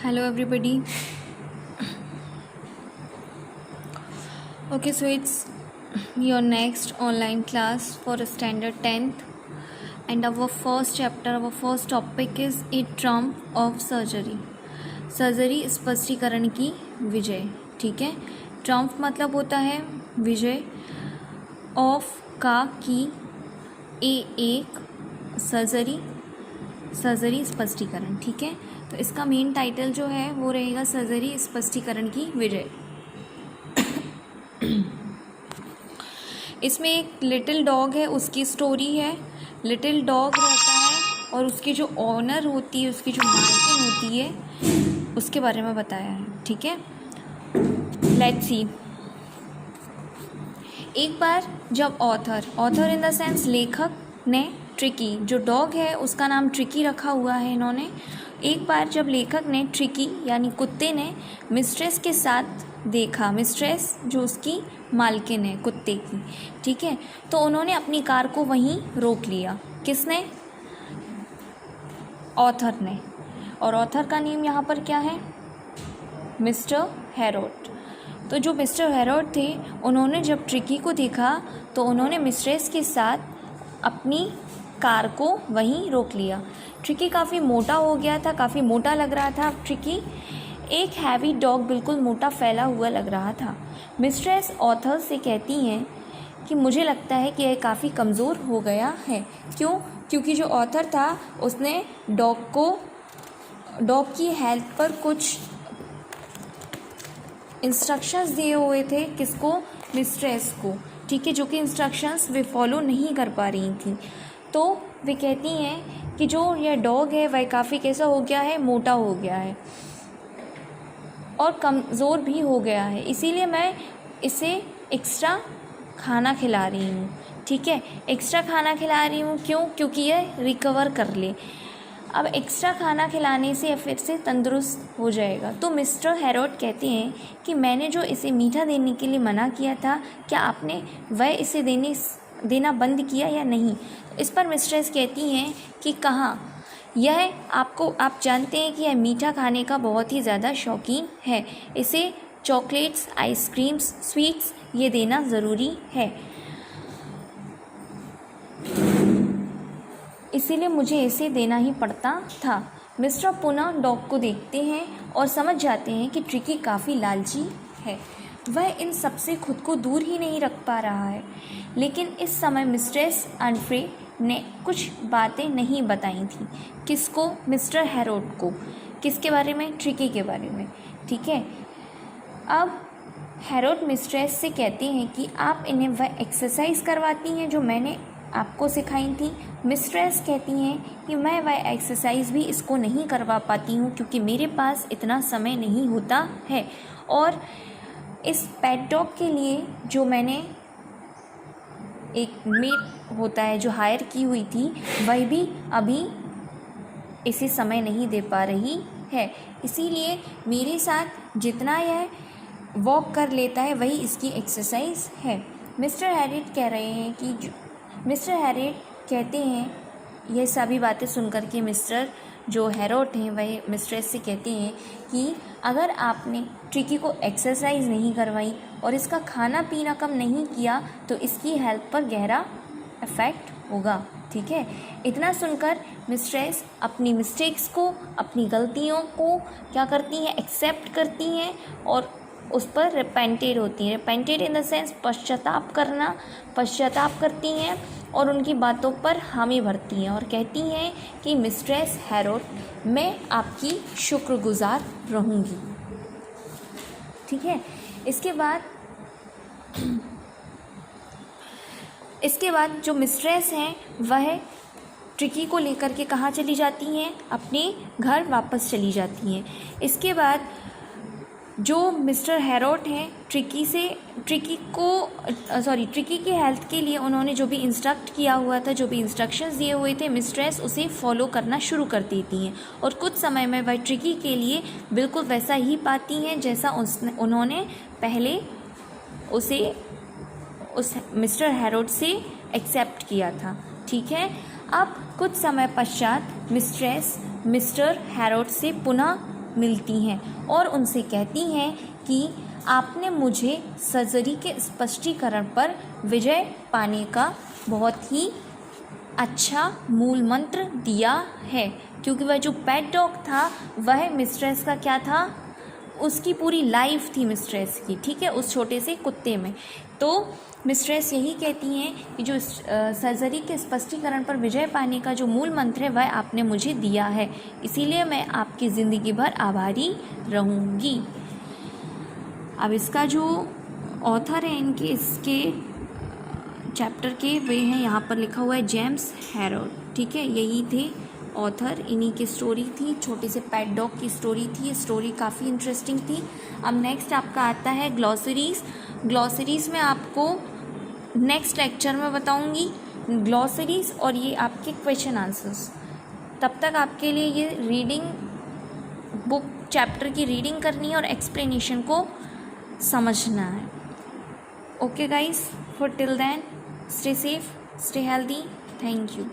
Hello everybody. Okay, so it's your next online class for standard 10th and our first chapter, our first topic is a trump of surgery. Surgery स्पष्टीकरण की विजय. ठीक है, Trump मतलब होता है विजय, of का की, एक सर्जरी स्पष्टीकरण. ठीक है, तो इसका मेन टाइटल जो है वो रहेगा सर्जरी स्पष्टीकरण की विजय. इसमें एक लिटिल डॉग है, उसकी स्टोरी है. लिटिल डॉग रहता है और उसकी जो ऑनर होती है, उसकी जो मालकिन होती है, उसके बारे में बताया है. ठीक है, लेट्स सी. एक बार जब ऑथर इन द सेंस लेखक ने ट्रिकी, जो डॉग है उसका नाम ट्रिकी रखा हुआ है इन्होंने. एक बार जब लेखक ने ट्रिकी यानी कुत्ते ने मिस्ट्रेस के साथ देखा, मिस्ट्रेस जो उसकी मालकिन है कुत्ते की. ठीक है, तो उन्होंने अपनी कार को वहीं रोक लिया. किसने? ऑथर ने. और ऑथर का नेम यहाँ पर क्या है? Mister Harold. तो जो मिस्टर हैरोल्ड थे, उन्होंने जब ट्रिकी को देखा तो उन्होंने मिस्ट्रेस के साथ अपनी कार को वहीं रोक लिया. ट्रिकी काफ़ी मोटा हो गया था, काफ़ी मोटा लग रहा था. ट्रिकी एक हैवी डॉग, बिल्कुल मोटा फैला हुआ लग रहा था. मिस्ट्रेस ऑथर से कहती हैं कि मुझे लगता है कि यह काफ़ी कमज़ोर हो गया है. क्यों? क्योंकि जो ऑथर था उसने डॉग की हेल्थ पर कुछ इंस्ट्रक्शंस दिए हुए थे. किसको? मिस्ट्रेस को. ठीक है, जो कि इंस्ट्रक्शंस वे फॉलो नहीं कर पा रही थी. तो वे कहती हैं कि जो यह डॉग है वह काफ़ी कैसा हो गया है, मोटा हो गया है और कमज़ोर भी हो गया है. इसीलिए मैं इसे एक्स्ट्रा खाना खिला रही हूँ. ठीक है, एक्स्ट्रा खाना खिला रही हूँ. क्यों? क्योंकि यह रिकवर कर ले. अब एक्स्ट्रा खाना खिलाने से फिर से तंदुरुस्त हो जाएगा. तो मिस्टर हैरोल्ड कहते हैं कि मैंने जो इसे मीठा देने के लिए मना किया था, क्या आपने वह इसे देना बंद किया या नहीं? इस पर मिस्ट्रेस कहती हैं कि कहाँ, यह आप जानते हैं कि यह मीठा खाने का बहुत ही ज़्यादा शौकीन है. इसे चॉकलेट्स, आइसक्रीम्स, स्वीट्स ये देना ज़रूरी है, इसीलिए मुझे इसे देना ही पड़ता था. मिस्टर पुनः डॉग को देखते हैं और समझ जाते हैं कि ट्रिकी काफ़ी लालची है. वह इन सब से खुद को दूर ही नहीं रख पा रहा है. लेकिन इस समय मिस्ट्रेस अनफ्रे ने कुछ बातें नहीं बताई थी. किसको? मिस्टर हैरोल्ड को. किसके बारे में? ट्रिकी के बारे में. ठीक है, अब हैरोल्ड मिस्ट्रेस से कहते हैं कि आप इन्हें वह एक्सरसाइज करवाती हैं जो मैंने आपको सिखाई थी. मिस्ट्रेस कहती हैं कि मैं वह एक्सरसाइज भी इसको नहीं करवा पाती हूँ क्योंकि मेरे पास इतना समय नहीं होता है. और इस पेट डॉग के लिए जो मैंने एक मेट होता है जो हायर की हुई थी, वह भी अभी इसे समय नहीं दे पा रही है. इसीलिए मेरे साथ जितना यह वॉक कर लेता है वही इसकी एक्सरसाइज है. मिस्टर हैरोल्ड कह रहे हैं कि मिस्टर हैरोल्ड कहते हैं, यह सभी बातें सुनकर के मिस्टर जो हैरोल्ड हैं वह मिस्ट्रेस से कहते हैं कि अगर आपने ट्रिकी को एक्सरसाइज नहीं करवाई और इसका खाना पीना कम नहीं किया तो इसकी हेल्थ पर गहरा इफ़ेक्ट होगा. ठीक है, इतना सुनकर मिस्ट्रेस अपनी मिस्टेक्स को, अपनी गलतियों को क्या करती हैं? एक्सेप्ट करती हैं और उस पर रिपेंटेड होती हैं. रिपेंटेड इन द सेंस पश्चाताप करती हैं और उनकी बातों पर हामी भरती हैं और कहती हैं कि मिस्ट्रेस हैरोल्ड, मैं आपकी शुक्रगुजार रहूँगी. ठीक है, इसके बाद जो मिस्ट्रेस हैं वह ट्रिकी को लेकर के कहाँ चली जाती हैं? अपने घर वापस चली जाती हैं. इसके बाद जो मिस्टर हैरोल्ड हैं ट्रिकी की हेल्थ के लिए उन्होंने जो भी इंस्ट्रक्ट किया हुआ था, जो भी इंस्ट्रक्शंस दिए हुए थे, मिस्ट्रेस उसे फॉलो करना शुरू कर देती हैं और कुछ समय में वह ट्रिकी के लिए बिल्कुल वैसा ही पाती हैं जैसा उन्होंने पहले उस मिस्टर हैरोल्ड से एक्सेप्ट किया था. ठीक है, अब कुछ समय पश्चात मिस्ट्रेस मिस्टर हैरोल्ड से पुनः मिलती हैं और उनसे कहती हैं कि आपने मुझे सर्जरी के स्पष्टीकरण पर विजय पाने का बहुत ही अच्छा मूल मंत्र दिया है, क्योंकि वह जो पेट डॉग था वह मिस्ट्रेस का क्या था, उसकी पूरी लाइफ थी मिस्ट्रेस की, ठीक है, उस छोटे से कुत्ते में। तो मिस्ट्रेस यही कहती हैं कि जो सर्जरी के स्पष्टीकरण पर विजय पाने का जो मूल मंत्र है वह आपने मुझे दिया है, इसीलिए मैं आपकी ज़िंदगी भर आभारी रहूँगी। अब इसका जो ऑथर है इसके चैप्टर के वे हैं, यहाँ पर लिखा हुआ है जेम्स हैरोल्ड, ठीक है, यही थे ऑथर, इन्हीं की स्टोरी थी, छोटे से पेट डॉग की स्टोरी थी। ये स्टोरी काफ़ी इंटरेस्टिंग थी। अब नेक्स्ट आपका आता है ग्लॉसरीज़। ग्लॉसरीज़ में आपको नेक्स्ट लेक्चर में बताऊंगी ग्लॉसरीज़ और ये आपके क्वेश्चन आंसर्स। तब तक आपके लिए ये रीडिंग बुक चैप्टर की रीडिंग करनी है और एक्सप्लेनेशन को समझना है। Okay guys, for till then stay safe, stay healthy, thank you.